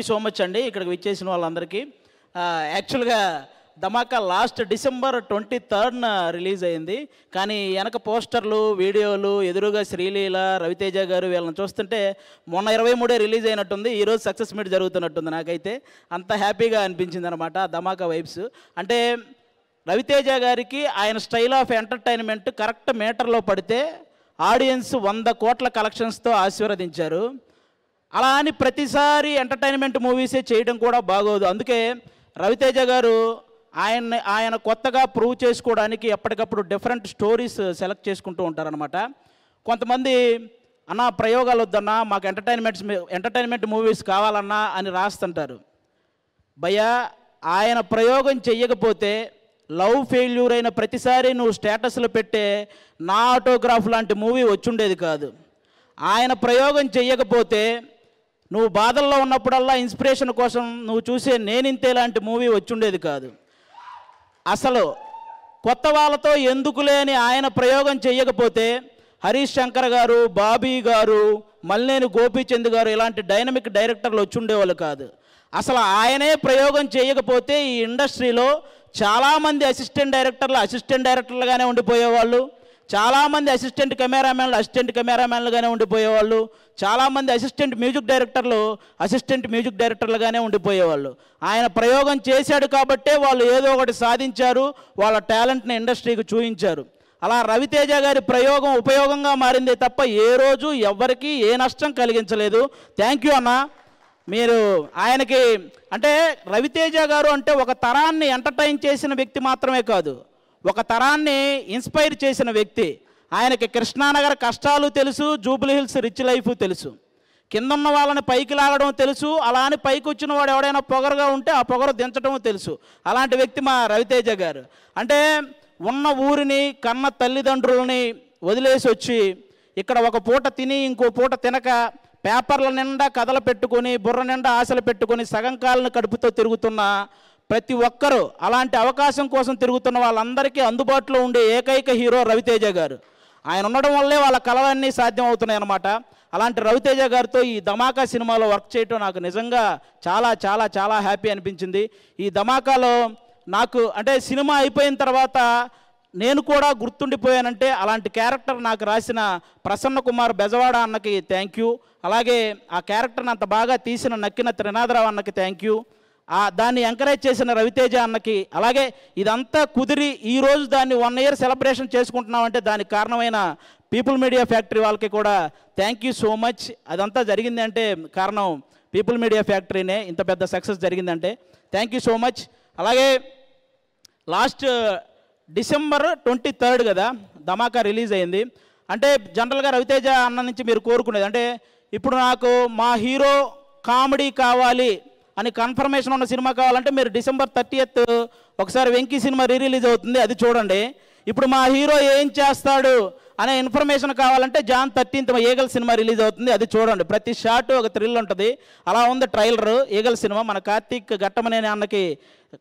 So much అండి ఇక్కడికి విచ్చేసిన వాళ్ళందరికీ. యాక్చువల్గా ధమాకా లాస్ట్ డిసెంబర్ 23న రిలీజ్ అయింది. కానీ వెనక పోస్టర్లు వీడియోలు ఎదురుగా శ్రీలీల రవితేజ గారు వీళ్ళని చూస్తుంటే మొన్న 23 రిలీజ్ అయినట్టుంది, ఈరోజు సక్సెస్ మీట్ జరుగుతున్నట్టుంది. నాకైతే అంత హ్యాపీగా అనిపించింది అనమాట ధమాకా వైబ్స్. అంటే రవితేజ గారికి ఆయన స్టైల్ ఆఫ్ ఎంటర్టైన్మెంట్ కరెక్ట్ మీటర్లో పడితే ఆడియన్స్ 100 కోట్ల కలెక్షన్స్తో ఆశీర్వదించారు. అలా అని ప్రతిసారి ఎంటర్టైన్మెంట్ మూవీసే చేయడం కూడా బాగోదు. అందుకే రవితేజ గారు ఆయన కొత్తగా ప్రూవ్ చేసుకోవడానికి ఎప్పటికప్పుడు డిఫరెంట్ స్టోరీస్ సెలెక్ట్ చేసుకుంటూ ఉంటారనమాట. కొంతమంది అన్న ప్రయోగాలు వద్దన్నా మాకు ఎంటర్టైన్మెంట్ మూవీస్ కావాలన్నా అని రాస్తుంటారు. భయ్యా ఆయన ప్రయోగం చెయ్యకపోతే లవ్ ఫెయిల్యూర్ అయిన ప్రతిసారి నువ్వు స్టేటస్లో పెట్టే నా ఆటోగ్రాఫ్ లాంటి మూవీ వచ్చుండేది కాదు. ఆయన ప్రయోగం చెయ్యకపోతే నువ్వు బాధల్లో ఉన్నప్పుడల్లా ఇన్స్పిరేషన్ కోసం నువ్వు చూసే నేనింతే లాంటి మూవీ వచ్చుండేది కాదు. అసలు కొత్త వాళ్ళతో ఎందుకు లేని ఆయన ప్రయోగం చెయ్యకపోతే హరీష్ శంకర్ గారు, బాబీ గారు, మల్లేని గోపీచంద్ గారు ఇలాంటి డైనమిక్ డైరెక్టర్లు వచ్చుండేవాళ్ళు కాదు. అసలు ఆయనే ప్రయోగం చేయకపోతే ఈ ఇండస్ట్రీలో చాలామంది అసిస్టెంట్ డైరెక్టర్లుగానే ఉండిపోయేవాళ్ళు, చాలామంది అసిస్టెంట్ కెమెరామ్యాన్లుగానే ఉండిపోయేవాళ్ళు, చాలామంది అసిస్టెంట్ మ్యూజిక్ డైరెక్టర్లుగానే ఉండిపోయేవాళ్ళు. ఆయన ప్రయోగం చేశాడు కాబట్టే వాళ్ళు ఏదో ఒకటి సాధించారు, వాళ్ళ టాలెంట్ని ఇండస్ట్రీకి చూపించారు. అలా రవితేజ గారి ప్రయోగం ఉపయోగంగా మారిందే తప్ప ఏ రోజు ఎవ్వరికీ ఏ నష్టం కలిగించలేదు. థ్యాంక్ యూ అన్న. మీరు ఆయనకి అంటే రవితేజ గారు అంటే ఒక తరాన్ని ఎంటర్టైన్ చేసిన వ్యక్తి మాత్రమే కాదు, ఒక తరాన్ని ఇన్స్పైర్ చేసిన వ్యక్తి. ఆయనకి కృష్ణానగర్ కష్టాలు తెలుసు, జూబ్లీ హిల్స్ రిచ్ లైఫ్ తెలుసు, కిందన్న వాళ్ళని పైకి లాగడం తెలుసు, అలా అని పైకి వచ్చిన వాడు ఎవడైనా పొగరుగా ఉంటే ఆ పొగరు దించడం తెలుసు. అలాంటి వ్యక్తి మా రవితేజ గారు. అంటే ఉన్న ఊరిని కన్న తల్లిదండ్రులని వదిలేసి వచ్చి ఇక్కడ ఒక పూట తిని ఇంకో పూట తినక పేపర్ల నిండా కథలు పెట్టుకొని బుర్ర నిండా ఆశలు పెట్టుకొని సగం కాలను కడుపుతో తిరుగుతున్న ప్రతి ఒక్కరూ, అలాంటి అవకాశం కోసం తిరుగుతున్న వాళ్ళందరికీ అందుబాటులో ఉండే ఏకైక హీరో రవితేజ గారు. ఆయన ఉండడం వల్లే వాళ్ళ కళలన్నీ సాధ్యం అవుతున్నాయి అన్నమాట. అలాంటి రవితేజ గారితో ఈ ధమాకా సినిమాలో వర్క్ చేయటం నాకు నిజంగా చాలా చాలా చాలా హ్యాపీ అనిపించింది. ఈ ధమాకాలో నాకు అంటే సినిమా అయిపోయిన తర్వాత నేను కూడా గుర్తుండిపోయానంటే అలాంటి క్యారెక్టర్ నాకు రాసిన ప్రసన్న కుమార్ బెజవాడ అన్నకి థ్యాంక్ యూ. అలాగే ఆ క్యారెక్టర్ని అంత బాగా తీసిన నక్కిన త్రినాథరావు అన్నకి థ్యాంక్ యూ. దాన్ని ఎంకరేజ్ చేసిన రవితేజ అన్నకి, అలాగే ఇదంతా కుదిరి ఈరోజు దాన్ని 1 year సెలబ్రేషన్ చేసుకుంటున్నామంటే దానికి కారణమైన పీపుల్ మీడియా ఫ్యాక్టరీ వాళ్ళకి కూడా థ్యాంక్ యూ సో మచ్. అదంతా జరిగింది అంటే కారణం పీపుల్ మీడియా ఫ్యాక్టరీనే, ఇంత పెద్ద సక్సెస్ జరిగిందంటే థ్యాంక్ యూ సో మచ్. అలాగే లాస్ట్ డిసెంబర్ 23 కదా ధమాకా రిలీజ్ అయింది. అంటే జనరల్గా రవితేజ అన్న నుంచి మీరు కోరుకునేది అంటే ఇప్పుడు నాకు మా హీరో కామెడీ కావాలి అని కన్ఫర్మేషన్ ఉన్న సినిమా కావాలంటే మీరు డిసెంబర్ 30th ఒకసారి వెంకీ సినిమా రిలీజ్ అవుతుంది, అది చూడండి. ఇప్పుడు మా హీరో ఏం చేస్తాడు అనే ఇన్ఫర్మేషన్ కావాలంటే John 13th eagle cinema release అవుతుంది, అది చూడండి. ప్రతి షాట్ ఒక థ్రిల్ ఉంటుంది. అలా ఉంది ట్రైలర్ ఈగల్ సినిమా. మన కార్తీక్ ఘట్టమనేని అన్నకి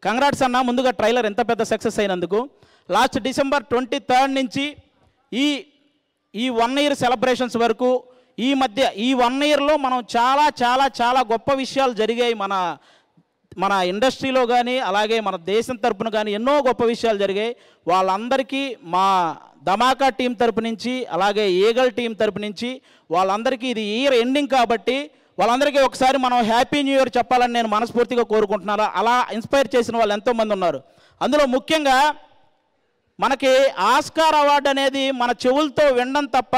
కంగ్రాట్స్ అన్న, ముందుగా ట్రైలర్ ఎంత పెద్ద సక్సెస్ అయినందుకు. లాస్ట్ డిసెంబర్ 23 నుంచి ఈ 1 year సెలబ్రేషన్స్ వరకు ఈ మధ్య ఈ 1 yearలో మనం చాలా చాలా చాలా గొప్ప విషయాలు జరిగాయి మన ఇండస్ట్రీలో కానీ అలాగే మన దేశం తరపున కానీ ఎన్నో గొప్ప విషయాలు జరిగాయి. వాళ్ళందరికీ మా ధమాకా టీం తరపు నుంచి అలాగే ఈగల్ టీం తరపు నుంచి వాళ్ళందరికీ ఇది ఇయర్ ఎండింగ్ కాబట్టి వాళ్ళందరికీ ఒకసారి మనం హ్యాపీ న్యూ ఇయర్ చెప్పాలని నేను మనస్ఫూర్తిగా కోరుకుంటున్నాను. అలా ఇన్స్పైర్ చేసిన వాళ్ళు ఎంతోమంది ఉన్నారు. అందులో ముఖ్యంగా మనకి ఆస్కార్ అవార్డు అనేది మన చెవులతో వినడం తప్ప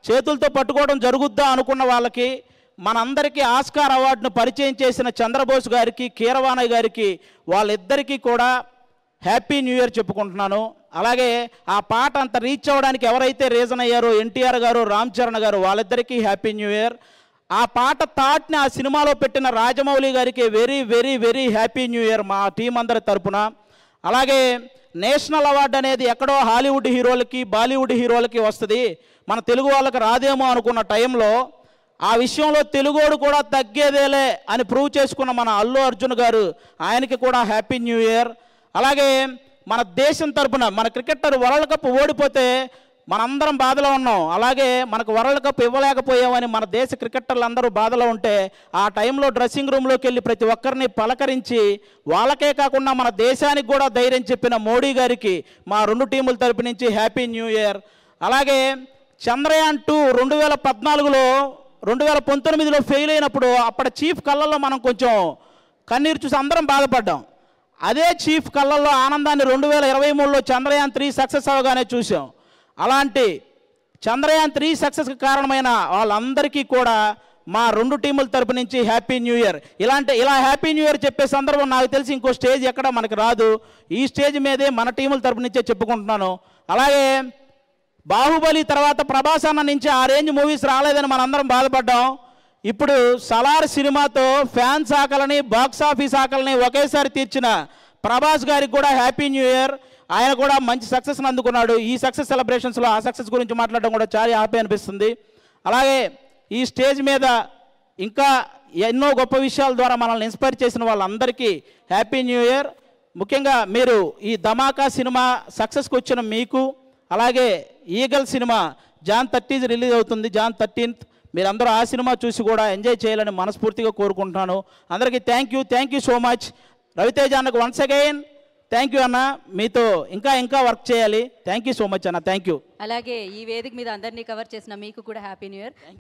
చేతులతో పట్టుకోవడం జరుగుద్దా అనుకున్న వాళ్ళకి మనందరికీ ఆస్కార్ అవార్డును పరిచయం చేసిన చంద్రబోస్ గారికి, కీరవాణి గారికి వాళ్ళిద్దరికీ కూడా హ్యాపీ న్యూ ఇయర్ చెప్పుకుంటున్నాను. అలాగే ఆ పాట అంత రీచ్ అవ్వడానికి ఎవరైతే రీజన్ అయ్యారో ఎన్టీఆర్ గారు, రామ్ చరణ్ గారు, వాళ్ళిద్దరికీ హ్యాపీ న్యూ ఇయర్. ఆ పాట థాట్ని ఆ సినిమాలో పెట్టిన రాజమౌళి గారికి very very very happy new year మా టీం అందరి తరపున. అలాగే నేషనల్ అవార్డు అనేది ఎక్కడో హాలీవుడ్ హీరోలకి బాలీవుడ్ హీరోలకి వస్తుంది, మన తెలుగు వాళ్ళకి రాదేమో అనుకున్న టైంలో ఆ విషయంలో తెలుగోడు కూడా తగ్గేదేలే అని ప్రూవ్ చేసుకున్న మన అల్లు అర్జున్ గారు, ఆయనకి కూడా హ్యాపీ న్యూ ఇయర్. అలాగే మన దేశం తరపున మన క్రికెటర్ వరల్డ్ కప్ ఓడిపోతే మనందరం బాధలో ఉన్నాం. అలాగే మనకు వరల్డ్ కప్ ఇవ్వలేకపోయామని మన దేశ క్రికెటర్లు అందరూ బాధలో ఉంటే ఆ టైంలో డ్రెస్సింగ్ రూమ్లోకి వెళ్ళి ప్రతి ఒక్కరిని పలకరించి వాళ్ళకే కాకుండా మన దేశానికి కూడా ధైర్యం చెప్పిన మోడీ గారికి మా 2 టీముల తరపు నుంచి హ్యాపీ న్యూ ఇయర్. అలాగే చంద్రయాన్ 2 2014లో 2019లో ఫెయిల్ అయినప్పుడు అప్పటి చీఫ్ కళ్ళల్లో మనం కొంచెం కన్నీరు చూసి అందరం బాధపడ్డాం. అదే చీఫ్ కళ్ళల్లో ఆనందాన్ని 2023లో చంద్రయాన్ 3 సక్సెస్ అవగానే చూసాం. అలాంటి చంద్రయాన్ 3 సక్సెస్కి కారణమైన వాళ్ళందరికీ కూడా మా 2 టీముల తరపు నుంచి హ్యాపీ న్యూ ఇయర్. ఇలా హ్యాపీ న్యూ ఇయర్ చెప్పే సందర్భం నాకు తెలిసి ఇంకో స్టేజ్ ఎక్కడ మనకు రాదు. ఈ స్టేజ్ మీదే మన టీముల తరపు నుంచే చెప్పుకుంటున్నాను. అలాగే బాహుబలి తర్వాత ప్రభాస్ అన్న నుంచి ఆ రేంజ్ మూవీస్ రాలేదని మనందరం బాధపడ్డాం. ఇప్పుడు సలార్ సినిమాతో ఫ్యాన్స్ ఆకలిని బాక్స్ ఆఫీస్ ఆకలిని ఒకేసారి తీర్చిన ప్రభాస్ గారికి కూడా హ్యాపీ న్యూ ఇయర్. ఆయన కూడా మంచి సక్సెస్ని అందుకున్నాడు. ఈ సక్సెస్ సెలబ్రేషన్స్లో ఆ సక్సెస్ గురించి మాట్లాడడం కూడా చాలా హ్యాపీ అనిపిస్తుంది. అలాగే ఈ స్టేజ్ మీద ఇంకా ఎన్నో గొప్ప విషయాల ద్వారా మనల్ని ఇన్స్పైర్ చేసిన వాళ్ళందరికీ హ్యాపీ న్యూ ఇయర్. ముఖ్యంగా మీరు ఈ ధమాకా సినిమా సక్సెస్కి వచ్చిన మీకు, అలాగే ఈగల్ సినిమా జాన్ 30 రిలీజ్ అవుతుంది, జాన్ 13th. మీరందరూ ఆ సినిమా చూసి కూడా ఎంజాయ్ చేయాలని మనస్ఫూర్తిగా కోరుకుంటున్నాను. అందరికీ thank you so much. Ravi Teja అన్నకు వన్స్ అగైన్ థ్యాంక్ యూ అన్న. మీతో ఇంకా వర్క్ చేయాలి. థ్యాంక్ యూ సో మచ్ అన్న. Thank you. అలాగే ఈ వేదిక మీద అందరినీ కవర్ చేసిన మీకు కూడా హ్యాపీ న్యూ ఇయర్.